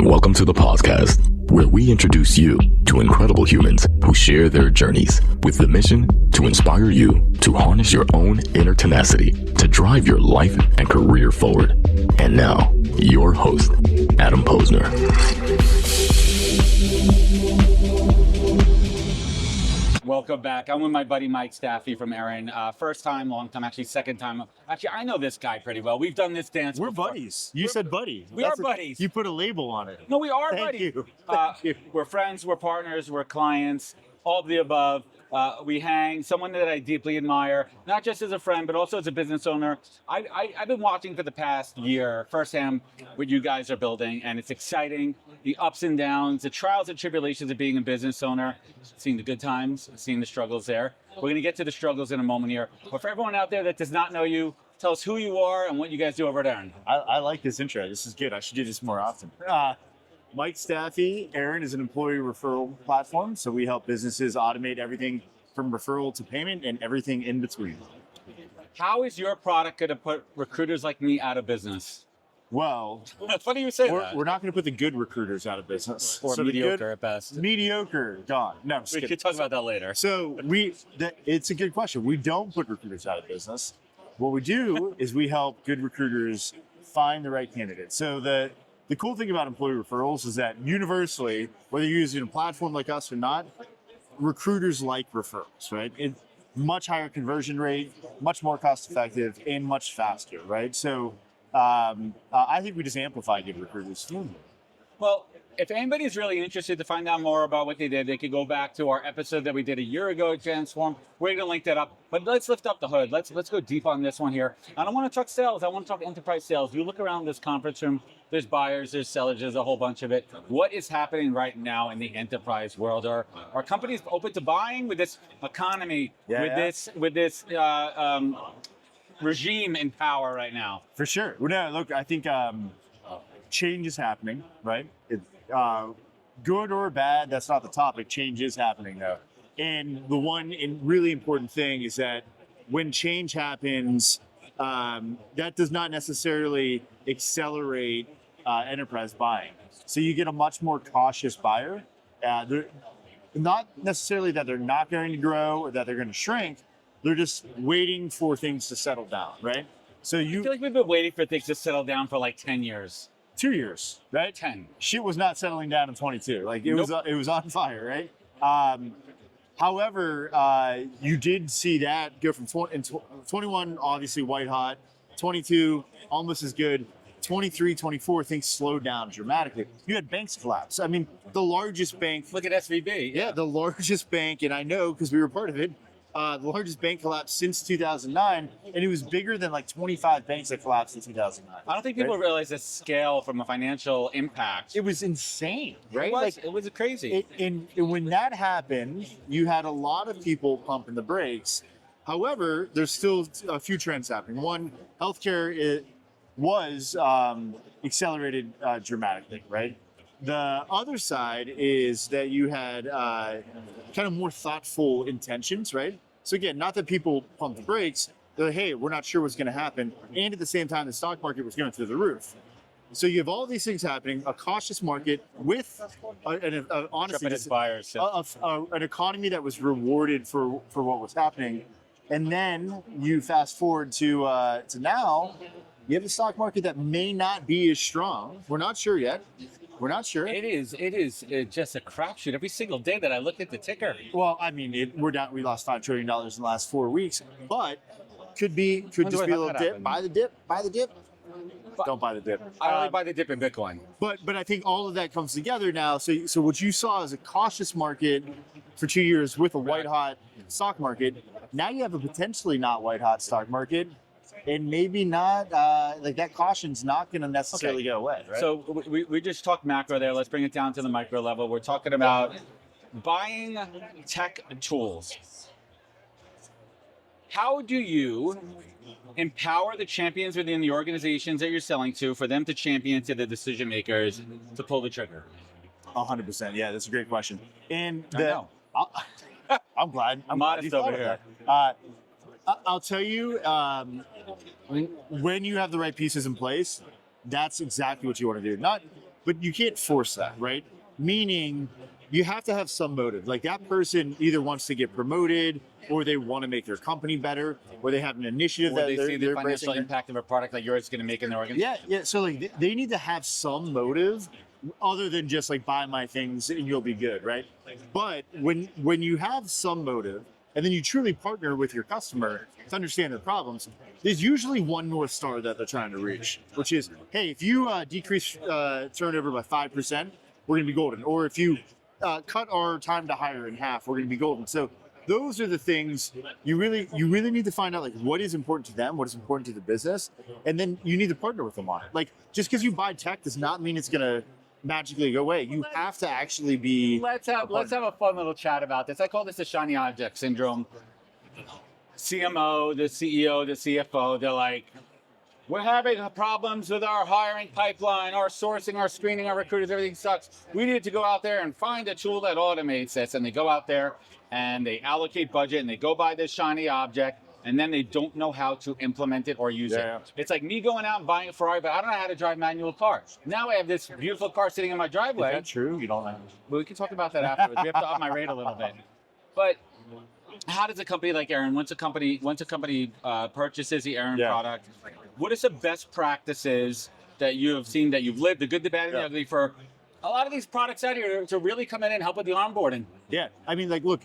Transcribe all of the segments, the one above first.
Welcome to the podcast, where we introduce you to incredible humans who share their journeys with the mission to inspire you to harness your own inner tenacity to drive your life and career forward. And now, your host, Adam Posner. Welcome back. I'm with my buddy Mike Stafiej from ERIN. First time, long time, actually second time. Actually, I know this guy pretty well. We've done this dance We're before. buddies. You said buddy. We are buddies. You put a label on it. No, we are Thank buddies. you. Thank you. We're friends, we're partners, we're clients, all of the above. We hang, someone that I deeply admire, not just as a friend, but also as a business owner. I've been watching for the past year firsthand what you guys are building, and it's exciting. The ups and downs, the trials and tribulations of being a business owner, seeing the good times, seeing the struggles there. We're going to get to the struggles in a moment here. But for everyone out there that does not know you, tell us who you are and what you guys do over there. I like this intro. This is good. I should do this more often. Mike Stafiej, ERIN is an employee referral platform. So we help businesses automate everything from referral to payment and everything in between. How is your product going to put recruiters like me out of business? Well, It's funny you say that. we're not going to put the good recruiters out of business. Or So the mediocre good- at best. Mediocre, gone. No, I'm just We kidding. could talk about that later. So it's a good question. We don't put recruiters out of business. What we do is we help good recruiters find the right candidate. So the cool thing about employee referrals is that universally, whether you're using a platform like us or not, recruiters like referrals, right? It's much higher conversion rate, much more cost effective, and much faster, right? So I think we just amplify good recruiters. Well, if anybody's really interested to find out more about what they did, they could go back to our episode that we did a year ago at Transform. We're going to link that up. But let's lift up the hood. Let's go deep on this one here. I don't want to talk sales. I want to talk enterprise sales. You look around this conference room, there's buyers, there's sellers, there's a whole bunch of it. What is happening right now in the enterprise world? Are companies open to buying with this economy, with this regime in power right now? For sure. Well, no, look, I think change is happening, right? Good or bad, that's not the topic. Change is happening, though. And the one really important thing is that when change happens, that does not necessarily accelerate enterprise buying. So you get a much more cautious buyer. Not necessarily that they're not going to grow or that they're going to shrink. They're just waiting for things to settle down, right? So I feel like we've been waiting for things to settle down for like 10 years. 2 years, right? 10. Shit was not settling down in 22. Like it was on fire, right? However, you did see that go from 21, obviously white hot, 22, almost as good. 23, 24, things slowed down dramatically. You had banks collapse. I mean, the largest bank. Look at SVB. Yeah, the largest bank, and I know because we were part of it. The largest bank collapse since 2009, and it was bigger than like 25 banks that collapsed in 2009. I don't think people realize the scale from a financial impact. It was insane, right? It was crazy. And when that happened, you had a lot of people pumping the brakes. However, there's still a few trends happening. One, healthcare was accelerated dramatically, right? The other side is that you had kind of more thoughtful intentions, right? So again, not that people pumped the brakes, they're like, hey, we're not sure what's gonna happen. And at the same time, the stock market was going through the roof. So you have all these things happening, a cautious market with, honestly, just buyers. an economy that was rewarded for what was happening. And then you fast forward to now, you have a stock market that may not be as strong. We're not sure yet. We're not sure. It is just a crapshoot. Every single day that I look at the ticker. Well, I mean, we're down. We lost $5 trillion in the last 4 weeks, but could just be a little dip. Buy the dip. Don't buy the dip. I only buy the dip in Bitcoin. But I think all of that comes together now. So what you saw is a cautious market for 2 years with a white hot stock market. Now you have a potentially not white hot stock market. And maybe not, like that caution's not going to necessarily go away, right? So we just talked macro there. Let's bring it down to the micro level. We're talking about buying tech tools. How do you empower the champions within the organizations that you're selling to for them to champion to the decision makers to pull the trigger? 100%. Yeah, that's a great question. And I'm glad. I'm modest over here. I'll tell you, when you have the right pieces in place, that's exactly what you want to do. but you can't force that, right? Meaning you have to have some motive. Like that person either wants to get promoted, or they want to make their company better, or they have an initiative Or that they see the they're financial embracing. impact of a product that yours is going to make in their organization. Yeah. So like they need to have some motive other than just like buy my things and you'll be good, right? But when you have some motive and then you truly partner with your customer to understand their problems, there's usually one North Star that they're trying to reach, which is, hey, if you decrease turnover by 5%, we're going to be golden. Or if you cut our time to hire in half, we're going to be golden. So those are the things you really need to find out, like what is important to them, what is important to the business, and then you need to partner with them on it. Like just because you buy tech does not mean it's going to magically go away. You have to actually be. Let's have a fun little chat about this. I call this the shiny object syndrome. CMO, the CEO, the CFO, they're like, we're having problems with our hiring pipeline, our sourcing, our screening, our recruiters, everything sucks. We need to go out there and find a tool that automates this. And they go out there and they allocate budget and they go buy this shiny object, and then they don't know how to implement it or use it. It's like me going out and buying a Ferrari, but I don't know how to drive manual cars. Now I have this beautiful car sitting in my driveway. Is that true? You don't know. Well, we can talk about that afterwards. We have to up my rate a little bit. But how does a company like ERIN, once a company purchases the ERIN product, what are some best practices that you have seen, that you've lived, the good, the bad, and the ugly, for a lot of these products out here to really come in and help with the onboarding? Yeah, I mean, like, look,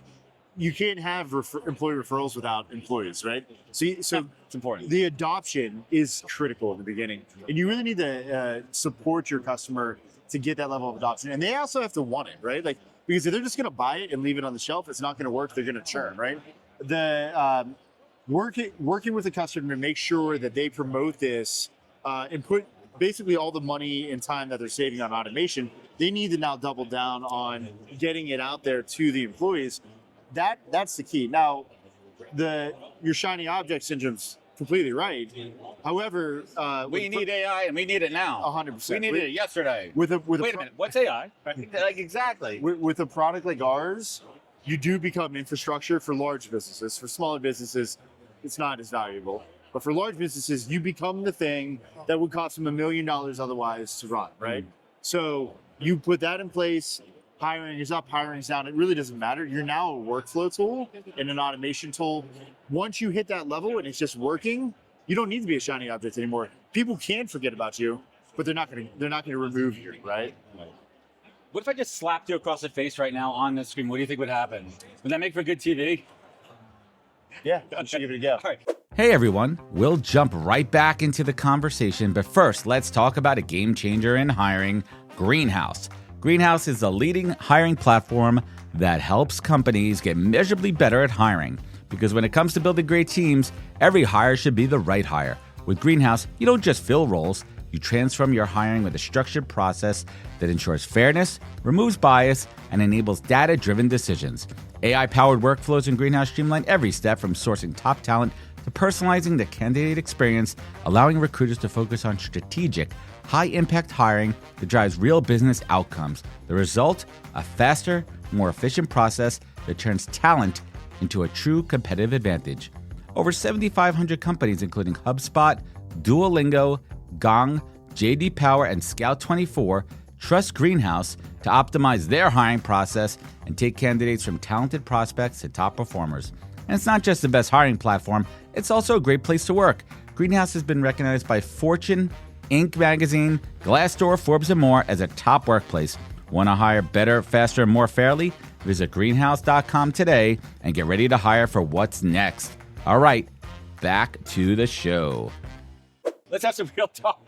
you can't have employee referrals without employees, right? So it's important. The adoption is critical in the beginning, and you really need to support your customer to get that level of adoption. And they also have to want it, right? Like, because if they're just going to buy it and leave it on the shelf, it's not going to work. They're going to churn, right? The working with the customer to make sure that they promote this and put basically all the money and time that they're saving on automation, they need to now double down on getting it out there to the employees. That's the key. Now, your shiny object syndrome's completely right. However, we need AI, and we need it now. 100%. We needed it yesterday. Wait a minute, what's AI? Like, exactly. With a product like ours, you do become infrastructure for large businesses. For smaller businesses, it's not as valuable. But for large businesses, you become the thing that would cost them $1 million otherwise to run, right? So you put that in place. Hiring is up, hiring is down. It really doesn't matter. You're now a workflow tool and an automation tool. Once you hit that level and it's just working, you don't need to be a shiny object anymore. People can forget about you, but they're not going to remove you, right? What if I just slapped you across the face right now on the screen? What do you think would happen? Would that make for good TV? Yeah, you should give it a go. All right. Hey everyone, we'll jump right back into the conversation, but first let's talk about a game changer in hiring, Greenhouse. Greenhouse is the leading hiring platform that helps companies get measurably better at hiring. Because when it comes to building great teams, every hire should be the right hire. With Greenhouse, you don't just fill roles, you transform your hiring with a structured process that ensures fairness, removes bias, and enables data-driven decisions. AI-powered workflows in Greenhouse streamline every step from sourcing top talent to personalizing the candidate experience, allowing recruiters to focus on strategic, high-impact hiring that drives real business outcomes. The result? A faster, more efficient process that turns talent into a true competitive advantage. Over 7,500 companies, including HubSpot, Duolingo, Gong, JD Power, and Scout24, trust Greenhouse to optimize their hiring process and take candidates from talented prospects to top performers. And it's not just the best hiring platform, it's also a great place to work. Greenhouse has been recognized by Fortune, Inc. magazine, Glassdoor, Forbes, and more as a top workplace. Want to hire better, faster, and more fairly? Visit greenhouse.com today and get ready to hire for what's next. All right, back to the show. Let's have some real talk.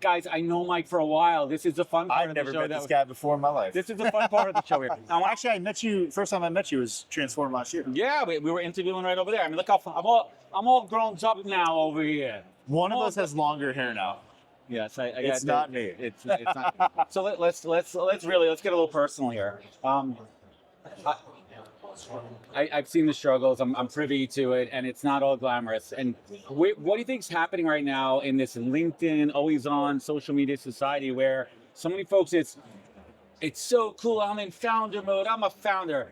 Guys, I know Mike for a while. This is the fun part of the show. I've never met this guy before in my life. This is the fun part of the show here. Now, Actually, I met you, first time I met you was Transform last year. yeah, we were interviewing right over there. I mean, look how I'm all grown up now over here. One of us has longer hair now. Yes, It's not me. It's not. So let's get a little personal here. I've seen the struggles. I'm privy to it, and it's not all glamorous. And what do you think's happening right now in this LinkedIn, always on social media society, where so many folks, it's so cool. I'm in founder mode. I'm a founder.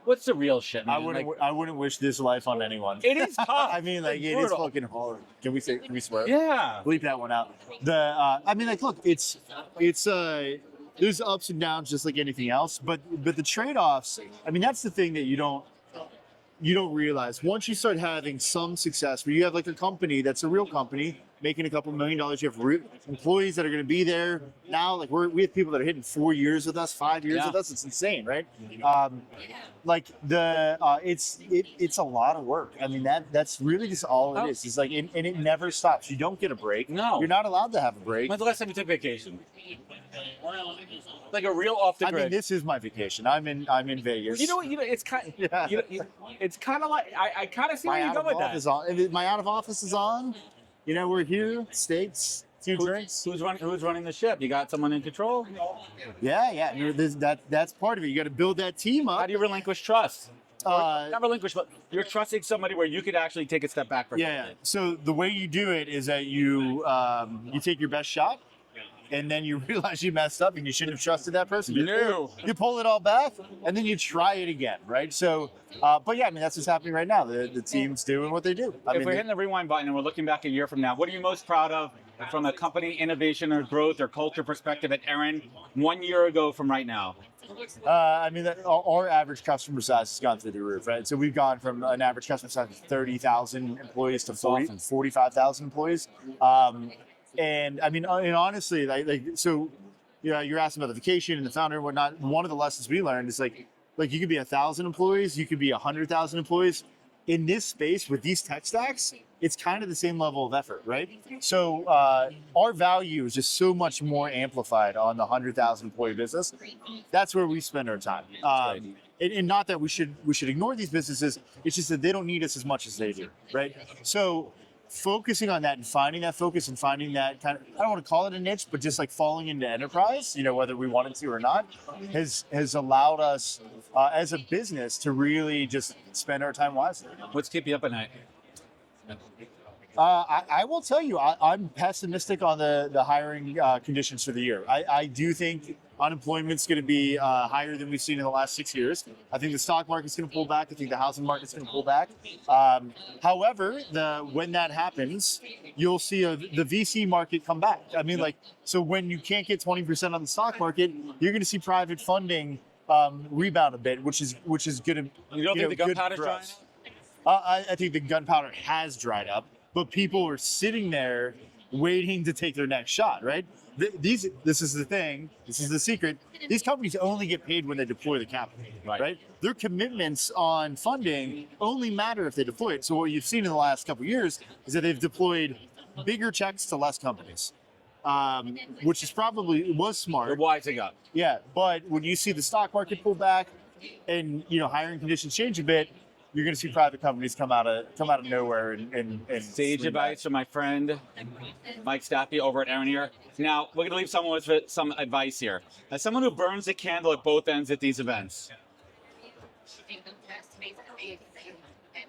what's the real shit, man? I wouldn't wish this life on anyone. It is tough. I mean, like, it is fucking hard. Can we swear? Yeah. Bleep that one out. I mean, like, look, it's there's ups and downs just like anything else, but the trade-offs, I mean, that's the thing that you don't realize. Once you start having some success, where you have like a company that's a real company making a couple $1 million, you have employees that are going to be there now. Like we have people that are hitting 4 years with us, 5 years with us. It's insane, right? It's a lot of work. I mean, that's really just all it is. It's like, and it never stops. You don't get a break. No, you're not allowed to have a break. When's the last time you took vacation? Like a real off the grid. I mean, this is my vacation. I'm in Vegas. You know, it's kind. It's kind of like I kind of see where you go with that. My out of office is on. You know, we're here, steaks, two drinks. Who's running the ship? You got someone in control? Yeah. That's part of it. You got to build that team up. How do you relinquish trust? Not relinquish, but you're trusting somebody where you could actually take a step back for a minute. So the way you do it is that you take your best shot, and then you realize you messed up and you shouldn't have trusted that person. You pull it all back, and then you try it again, right? So, but yeah, I mean, that's what's happening right now. The team's doing what they do. If we're hitting the rewind button and we're looking back a year from now, what are you most proud of from a company innovation or growth or culture perspective at ERIN 1 year ago from right now? I mean, our average customer size has gone through the roof, right? So we've gone from an average customer size of 30,000 employees to 45,000 employees. And I mean, and honestly, so, you know, you're asking about the vacation and the founder and whatnot. One of the lessons we learned is like you could be 1,000 employees, you could be 100,000 employees. In this space with these tech stacks, it's kind of the same level of effort, right? So our value is just so much more amplified on the 100,000 employee business. That's where we spend our time. And not that we should ignore these businesses. It's just that they don't need us as much as they do, right? So focusing on that and finding that focus and finding that kind of, I don't want to call it a niche, but just like falling into enterprise, you know, whether we wanted to or not, has allowed us as a business to really just spend our time wisely. What's keeping you up at night? I will tell you, I'm pessimistic on the hiring conditions for the year. I do think unemployment's going to be higher than we've seen in the last 6 years. I think the stock market's going to pull back. I think the housing market's going to pull back. However, when that happens, you'll see the VC market come back. I mean, so when you can't get 20% on the stock market, you're going to see private funding rebound a bit, which is going to. You don't think the gunpowder's drying up? I think the gunpowder has dried up, but people are sitting there waiting to take their next shot, right? This is the thing. This is the secret. These companies only get paid when they deploy the capital, right? Their commitments on funding only matter if they deploy it. So what you've seen in the last couple of years is that they've deployed bigger checks to less companies, which is was smart. They're wising up. Yeah, but when you see the stock market pull back and hiring conditions change a bit, you're going to see private companies come out of nowhere and sage advice from my friend Mike Stafiej over at ERIN here. Now we're going to leave someone with some advice here. As someone who burns the candle at both ends at these events,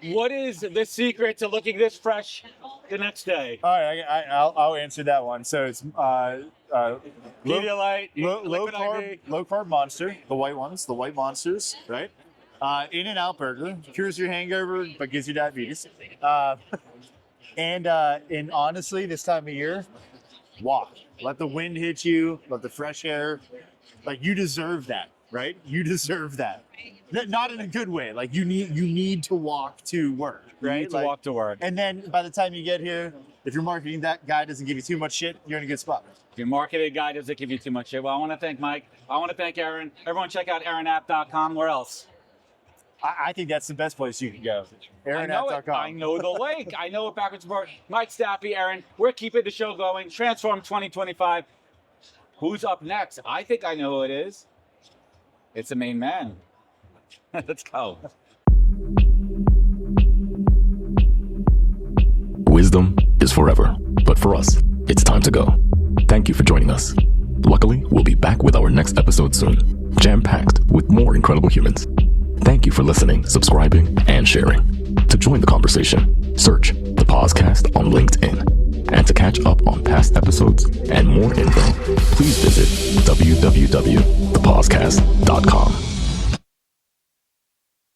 what is the secret to looking this fresh the next day? All right, I'll answer that one. So it's Pedialyte, low carb monster, the white ones, the white monsters, right? In-N-Out burger cures your hangover but gives you diabetes. And honestly, this time of year, walk. Let the wind hit you. Let the fresh air. Like, you deserve that, right? You deserve that. Not in a good way. Like, you need to walk to work, right? You need to walk to work. And then by the time you get here, if your marketing guy doesn't give you too much shit, you're in a good spot. If your marketing guy doesn't give you too much shit. Well, I want to thank Mike. I want to thank ERIN. Everyone check out erinapp.com. Where else? I think that's the best place you can go. erinapp.com. I know the link. I know it backwards and forwards. Mike Stafiej, ERIN. We're keeping the show going. Transform 2025. Who's up next? I think I know who it is. It's the main man. Let's go. Wisdom is forever, but for us, it's time to go. Thank you for joining us. Luckily, we'll be back with our next episode soon, jam-packed with more incredible humans. Thank you for listening, subscribing, and sharing. To join the conversation, search the podcast on LinkedIn. And to catch up on past episodes and more info, please visit www.thepodcast.com.